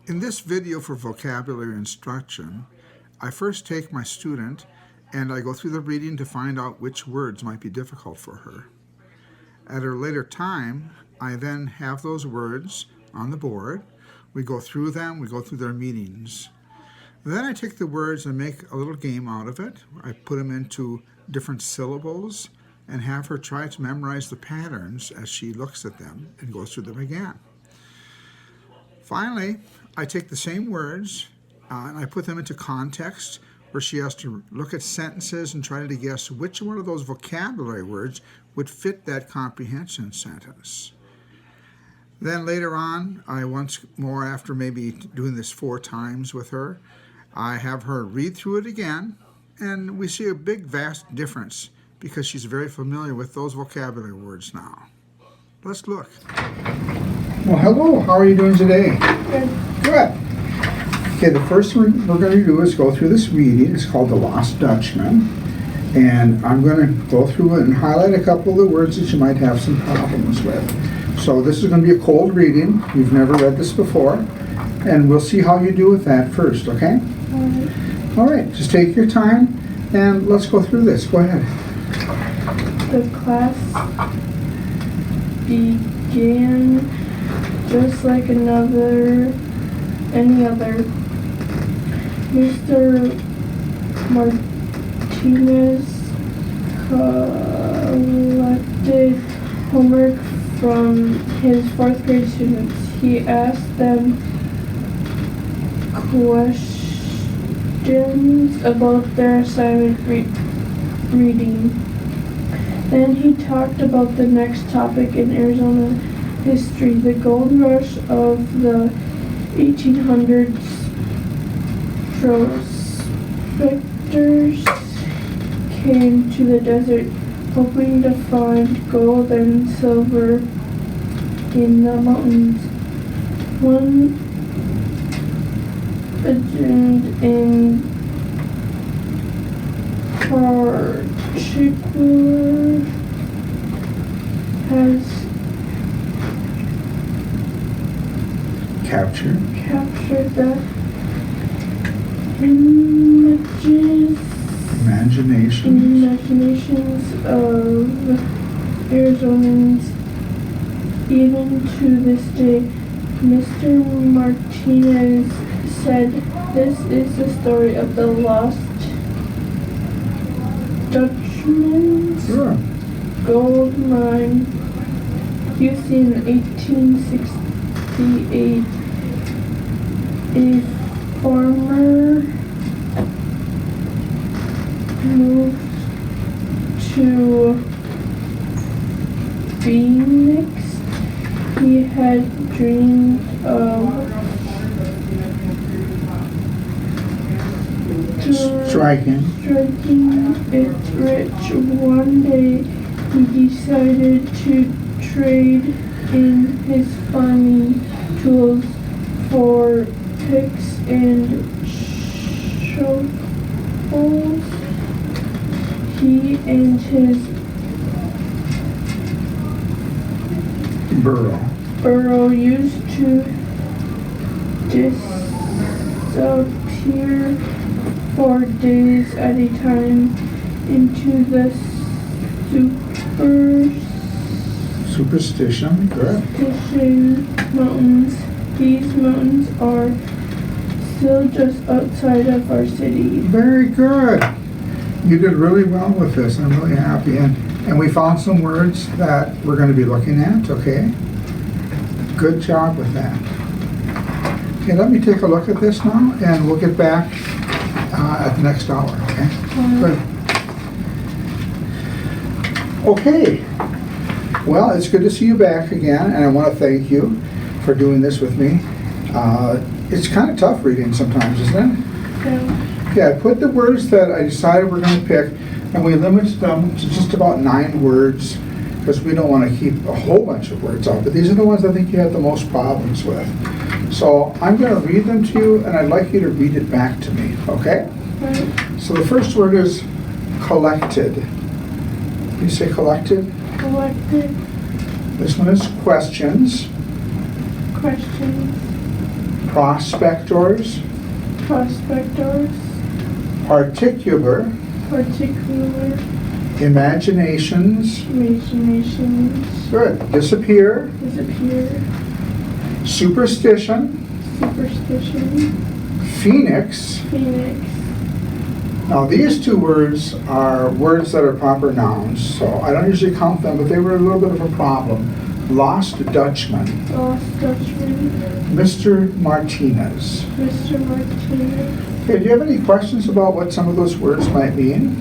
In this video for vocabulary instruction, I first take my student and I go through the reading to find out which words might be difficult for her. At a later time, I then have those words on the board. We go through them, we go through their meanings. Then I take the words and make a little game out of it. I put them into different syllables and have her try to memorize the patterns as she looks at them and goes through them again. Finally, I take the same words and I put them into context where she has to look at sentences and try to guess which one of those vocabulary words would fit that comprehension sentence. Then later on, I once more, after maybe doing this 4 times with her, I have her read through it again, and we see a big, vast difference because she's very familiar with those vocabulary words now. Let's look. Well, hello. How are you doing today? Good. Good. Okay, the first one we're going to do is go through this reading. It's called The Lost Dutchman. And I'm going to go through it and highlight a couple of the words that you might have some problems with. So this is going to be a cold reading. You've never read this before. And we'll see how you do with that first, okay? All right, just take your time and let's go through this. Go ahead. The class began just like any other. Mr. Martinez collected homework from his 4th grade students. He asked them questions about their assignment reading. Then he talked about the next topic in Arizona history, the gold rush of the 1800s. Prospectors came to the desert hoping to find gold and silver in the mountains. One legend in particular has Capture. captured the imaginations of Arizonans. Even to this day, Mr. Martinez said, "This is the story of the lost Dutchman's gold mine used in 1868. A farmer moved to Phoenix. He had dreamed of striking it rich. One day he decided to trade in his farming tools for picks and shovels. He and his burro used to disappear for days at a time into the Superstition mountains. These mountains are still just outside of our city. Very good. You did really well with this. I'm really happy. And we found some words that we're going to be looking at, okay? Good job with that. Okay, let me take a look at this now, and we'll get back at the next hour, okay? Good. Okay. Well, it's good to see you back again, and I want to thank you for doing this with me. It's kind of tough reading sometimes, isn't it? Yeah. Okay, I put the words that I decided we're going to pick, and we limited them to just about 9 words because we don't want to keep a whole bunch of words out, but these are the ones I think you have the most problems with. So I'm going to read them to you, and I'd like you to read it back to me, okay? Right. So the first word is collected. Can you say collected? Collected. This one is questions. Questions. prospectors, prospectors, particular, particular, imaginations, imaginations, good, disappear, disappear, superstition, superstition, phoenix. phoenix. Now these two words are words that are proper nouns, so I don't usually count them, but they were a little bit of a problem. Lost Dutchman, Lost Dutchman, Mr. Martinez. Mr. Martinez, Okay, do you have any questions about what some of those words might mean?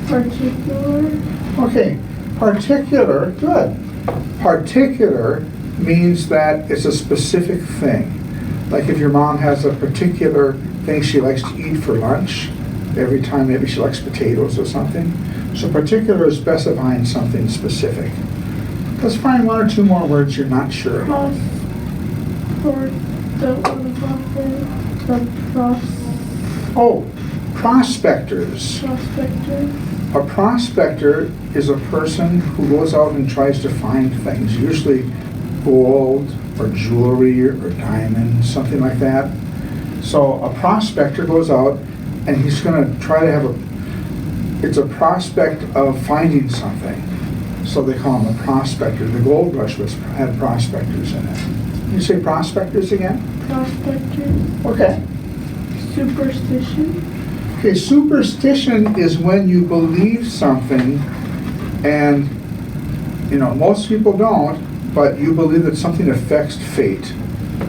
particular, Okay, particular, good. Particular means that it's a specific thing. Like if your mom has a particular thing she likes to eat for lunch, every time maybe she likes potatoes or something. So particular is specifying something specific. Let's find one or two more words you're not sure about. Oh, prospectors. Prospector, A prospector is a person who goes out and tries to find things, usually gold or jewelry or diamonds, something like that. So a prospector goes out and he's going to try to have it's a prospect of finding something. So they call him a prospector. The gold rush had prospectors in it. You say prospectors again? prospector, Okay. superstition, Okay, superstition is when you believe something and, most people don't, but you believe that something affects fate.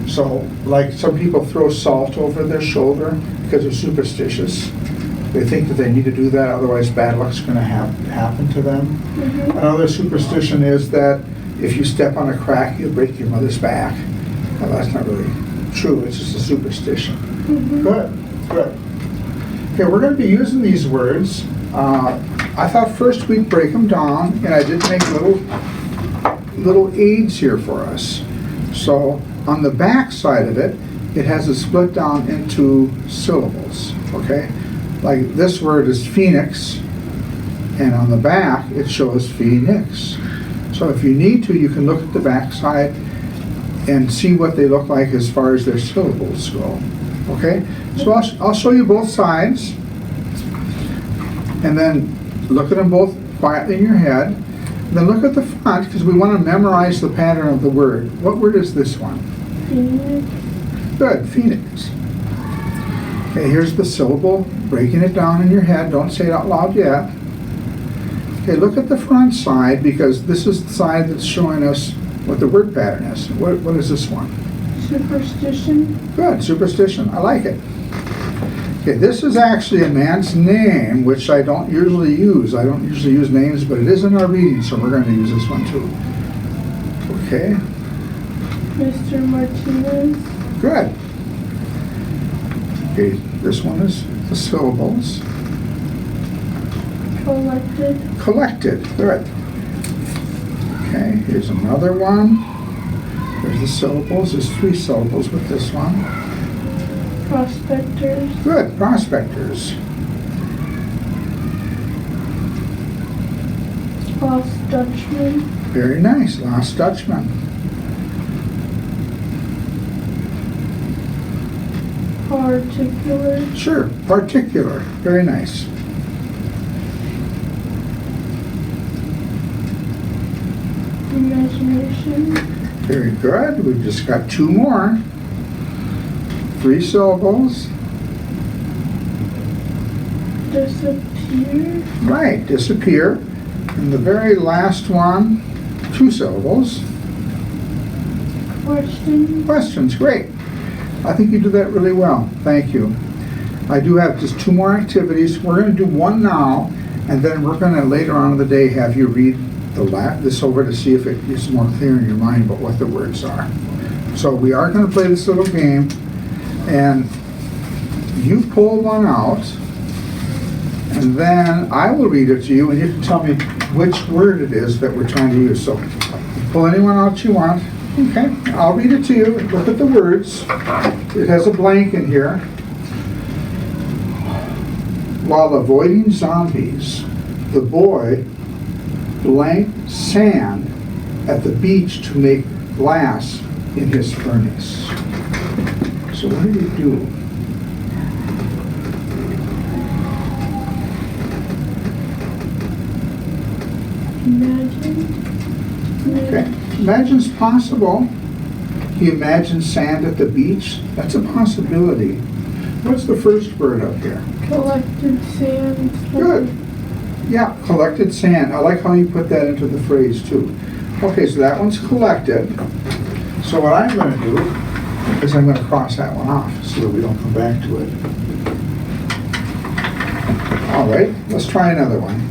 So, like some people throw salt over their shoulder because they're superstitious. They think that they need to do that, otherwise bad luck's going to happen to them. mm-hmm. Another superstition is that if you step on a crack, you'll break your mother's back. Well, that's not really true, it's just a superstition. Mm-hmm. Good, good. Okay, we're going to be using these words. I thought first we'd break them down, and I did make little aids here for us. So on the back side of it, it has it split down into syllables, okay? Like this word is phoenix, and on the back it shows phoenix. So if you need to, you can look at the back side and see what they look like as far as their syllables go, okay? So I'll show you both sides, and then look at them both quietly in your head. Then look at the front, because we want to memorize the pattern of the word. What word is this one? Phoenix, Good, phoenix. Okay, here's the syllable, breaking it down in your head. Don't say it out loud yet. Okay, look at the front side, because this is the side that's showing us what the word pattern is. What is this one? superstition, Good, superstition. I like it. Okay, this is actually a man's name, which I don't usually use. I don't usually use names, but it is in our reading, so we're going to use this one too. Okay, Mr. Martinez, good. Okay, this one is the syllables. collected, Collected, good. Okay, here's another one. There's the syllables. There's 3 syllables with this one. prospectors, Good, prospectors. lost Dutchman, Very nice, Lost Dutchman. particular, Sure, particular, very nice. imagination, Very good, we've just got 2 more. 3 syllables. disappear, Right, disappear. And the very last one, 2 syllables. question, Questions, great. I think you do that really well. Thank you. I do have just 2 more activities. We're going to do one now, and then we're going to later on in the day have you read this over to see if it is more clear in your mind about what the words are. So we are going to play this little game, and you pull one out, and then I will read it to you, and you can tell me which word it is that we're trying to use. So pull anyone out you want. Okay, I'll read it to you. Look at the words. It has a blank in here. While avoiding zombies, the boy blank sand at the beach to make glass in his furnace. So what did he do? Imagine. Okay, imagine's possible. He imagined sand at the beach. That's a possibility. What's the first word up here? Collected sand. Good. Yeah, collected sand. I like how you put that into the phrase too. Okay, so that one's collected. So what I'm going to do is I'm going to cross that one off so that we don't come back to it. All right, let's try another one.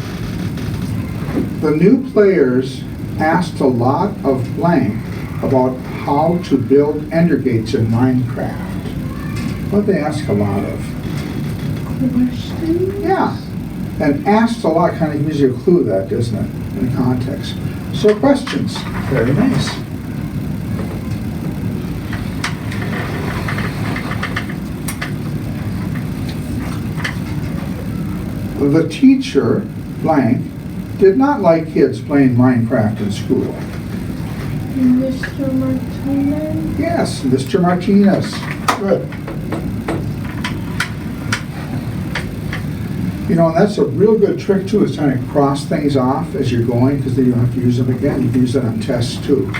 The new players asked a lot of blank about how to build ender gates in Minecraft. What they ask a lot of? Questions? Yeah. And asked a lot kind of gives you a clue that, doesn't it, in context. So questions. Very nice. The teacher, blank, did not like kids playing Minecraft in school. Mr. Martinez? Yes, Mr. Martinez. Good. You know, and that's a real good trick too, is trying to cross things off as you're going, because then you don't have to use them again. You can use it on tests too.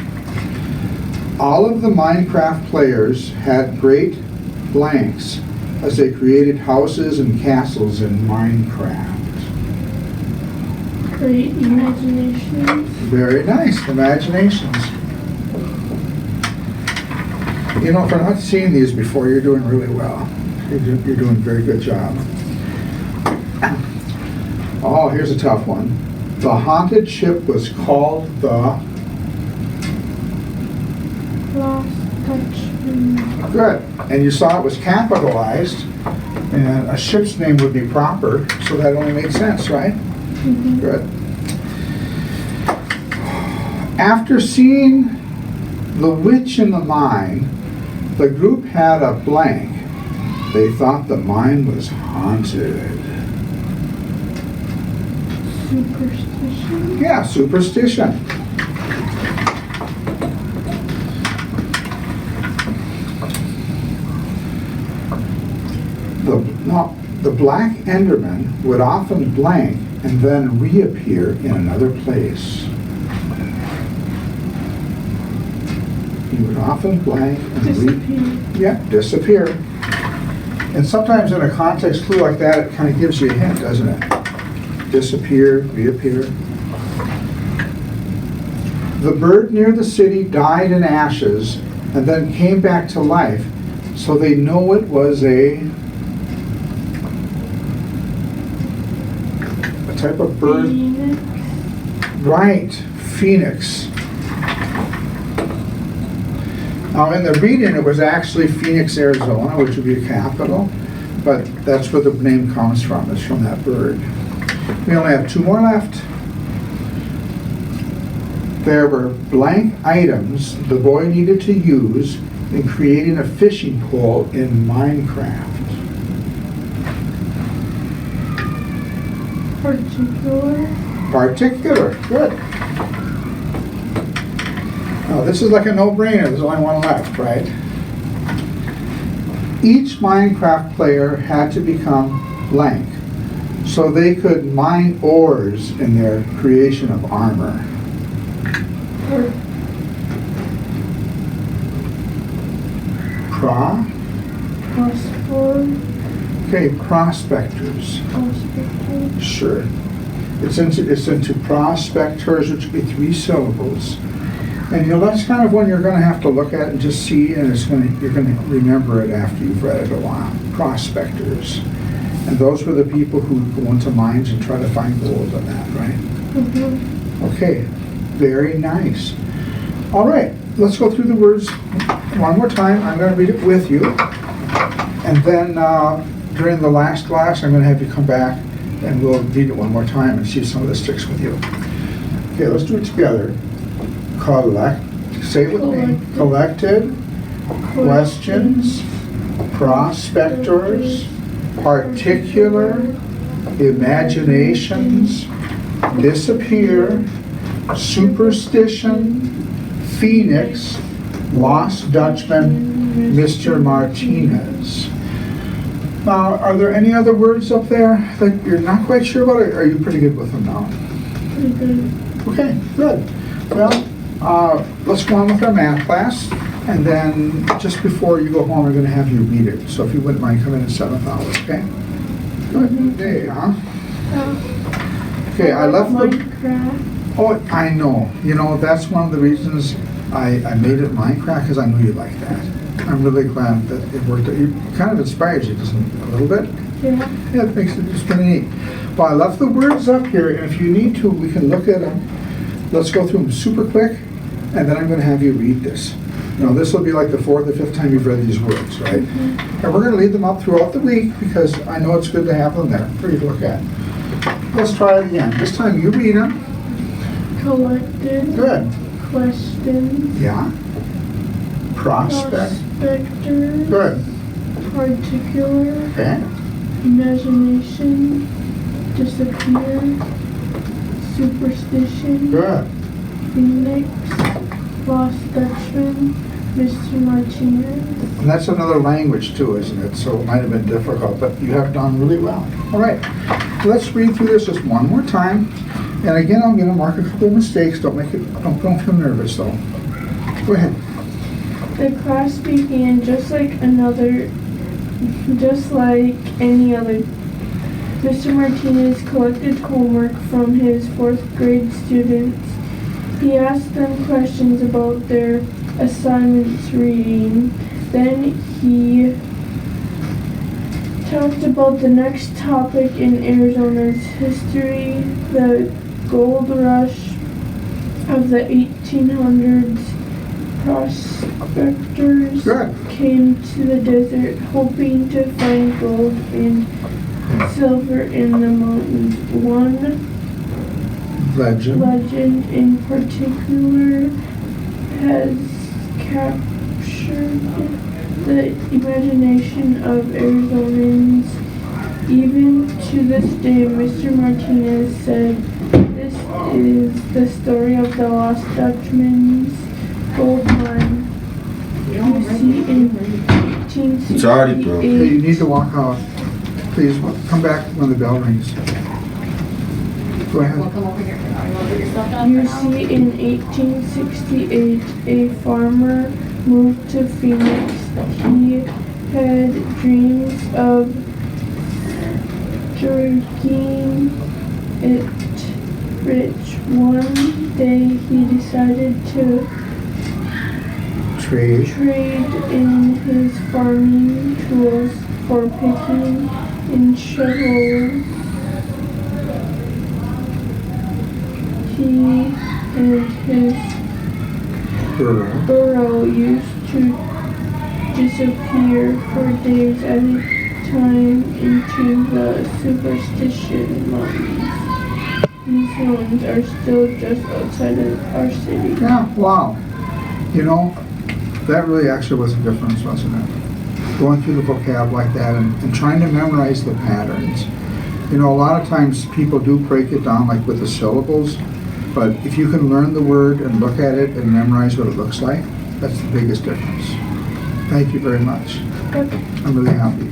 All of the Minecraft players had great blanks as they created houses and castles in Minecraft. Great imaginations. Very nice, imaginations. You know, for not seeing these before, you're doing really well. You're doing a very good job. Oh, here's a tough one. The haunted ship was called the... Lost touch. Good. And you saw it was capitalized, and a ship's name would be proper, so that only made sense, right? Mm-hmm. Good. After seeing the witch in the mine, the group had a blank. They thought the mine was haunted. Superstition? Yeah, superstition. The black Enderman would often blank and then reappear in another place. He would often blank and disappear. And sometimes in a context clue like that, it kind of gives you a hint, doesn't it? Disappear, reappear. The bird near the city died in ashes and then came back to life, so they know it was a type of bird. Phoenix. Right, phoenix. Now in the reading it was actually Phoenix, Arizona, which would be a capital, but that's where the name comes from, it's from that bird. We only have two more left. There were blank items the boy needed to use in creating a fishing pole in Minecraft. Particular, good. Now this is like a no-brainer, there's only one left, right? Each Minecraft player had to become blank, so they could mine ores in their creation of armor. Okay, prospectors. Sure. It's into prospectors, which would be 3 syllables. And you know, that's kind of one you're going to have to look at and just see, and you're going to remember it after you've read it a while. Prospectors. And those were the people who go into mines and try to find gold and that, right? Mm-hmm. Okay, very nice. All right, let's go through the words one more time. I'm going to read it with you. And then during the last class, I'm going to have you come back and we'll read it one more time and see if some of this sticks with you. Okay, let's do it together. Say it with me. Collected, questions, prospectors, particular, imaginations, disappear, superstition, Phoenix, Lost Dutchman, Mr. Martinez. Now, are there any other words up there that you're not quite sure about, or are you pretty good with them now? Pretty good. Okay, good. Well, let's go on with our math class, and then just before you go home, we're going to have you read it. So if you wouldn't mind coming in at 7th hour, okay? Good. There, huh? Okay, I left the... Minecraft. Oh, I know. You know, that's one of the reasons I made it Minecraft, because I knew you liked that. I'm really glad that it worked. It kind of inspires you, doesn't it? A little bit? Yeah. Yeah, it makes it just pretty neat. Well, I left the words up here, and if you need to, we can look at them. Let's go through them super quick, and then I'm going to have you read this. You know, this will be like the 4th or 5th time you've read these words, right? And we're going to leave them up throughout the week, because I know it's good to have them there for you to look at. Let's try it again. This time you read them. Collected. Good. Questions. Yeah. Prospect. Prospector. Good. Particular. Okay. Imagination. Disappear. Superstition. Good. Phoenix. Lost Dutchman. Mr. Martinez. And that's another language too, isn't it? So it might have been difficult, but you have done really well. All right. Let's read through this just one more time. And again, I'm going to mark a couple of mistakes. Don't feel nervous though. Go ahead. The class began just like any other. Mr. Martinez collected homework from his 4th grade students. He asked them questions about their assignments reading. Then he talked about the next topic in Arizona's history, the gold rush of the 1800s. Prospectors Good. came to the desert hoping to find gold and silver in the mountains. One legend in particular has captured the imagination of Arizonans. Even to this day, Mr. Martinez said, "This is the story of the Lost Dutchman's gold mine." You see in 1868. It's already broken. Hey, you need to walk out. Please come back when the bell rings. Go ahead. We'll come over here. You want to put your stuff down You for now? see, in 1868, a farmer moved to Phoenix. He had dreams of drinking it rich. One day he decided to Trade. trade in his farming tools for picking and shovels. He and his burrow used to disappear for days at a time into the Superstition Mountains. These mountains are still just outside of our city. Yeah, wow. You know, that really actually was a difference, wasn't it? Going through the vocab like that and trying to memorize the patterns. You know, a lot of times people do break it down like with the syllables, but if you can learn the word and look at it and memorize what it looks like, that's the biggest difference. Thank you very much. I'm really happy.